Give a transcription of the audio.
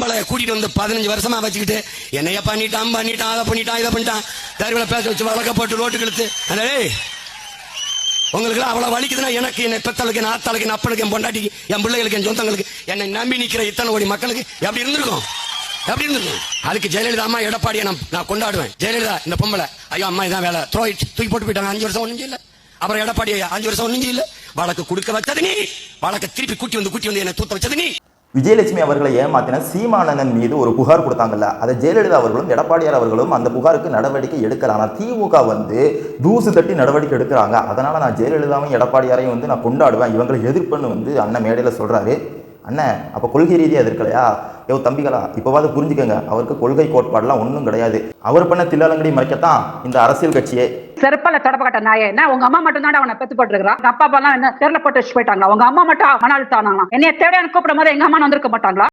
பொம்பளை கூட்டிட்டு வந்து 15 வருஷமா வச்சுக்கிட்டு என்னைய பண்ணிட்டான் அதை பண்ணிட்டான் இதை பண்ணிட்டான் தெருவில் பேச வச்சு வழக்க போட்டு ரோட்டுக்கு இழுத்து உங்களுக்கு அவ்வளவு வலிக்குதுன்னா எனக்கு என் பெத்தலுக்கு என் ஆத்தாளுக்கு என் அப்பனுக்கு என் பொண்டாட்டிக்கு என் பிள்ளைகளுக்கு என் சொந்தங்களுக்கு என்னை நம்பி நிக்கிற இத்தனை கோடி மக்களுக்கு எப்படி இருந்திருக்கும் அதுக்கு ஜெயலலிதா அம்மா எடப்பாடியை நான் கொண்டாடுவேன். ஜெயலலிதா இந்த பொம்பளை ஐயோ அம்மா இதான் வேலை தூக்கி போட்டு போயிட்டாங்க 5 வருஷம் ஒன்றும் இல்லை. அப்புறம் எடப்பாடி 5 வருஷம் ஒன்றும் இல்லை. வழக்கு கொடுக்க வச்சது நீ, வழக்கு திருப்பி கூட்டி வந்து என்னை தூத்த வச்சது நீ. விஜயலட்சுமி அவர்களை ஏமாத்தின சீமானந்தன் மீது ஒரு புகார் கொடுத்தாங்கல்ல, அதை ஜெயலலிதா அவர்களும் எடப்பாடியார் அவர்களும் அந்த புகாருக்கு நடவடிக்கை எடுக்கல. ஆனால் திமுக தூசு தட்டி நடவடிக்கை எடுக்கிறாங்க. அதனால நான் ஜெயலலிதாவையும் எடப்பாடியாரையும் நான் கொண்டாடுவேன், இவங்களை எதிர்ப்புன்னு அண்ணன் மேடையில் சொல்றாரு. அண்ணன் அப்போ கொள்கை ரீதியாக எதிர்க்கலையா? தம்பிகளா இப்போவாது புரிஞ்சுக்கங்க, அவருக்கு கொள்கை கோட்பாடுலாம் ஒன்றும் கிடையாது. அவர் பண்ண தில்லாலங்கடி மறைக்கத்தான் இந்த அரசியல் கட்சியே. செருப்பால தொடப்பட்ட நாயே என்ன உங்க அம்மா மட்டும் தான் அவனை பெத்து போட்டுருக்கான். அப்பா எல்லாம் என்ன தெருல போட்டு வச்சு போயிட்டாங்களா? உங்க அம்மா மட்டும் மன அழுத்தானாங்களா? என்னைய தேவையான கூப்பிடும் போது எங்க அம்மா வந்திருக்க மாட்டாங்களா?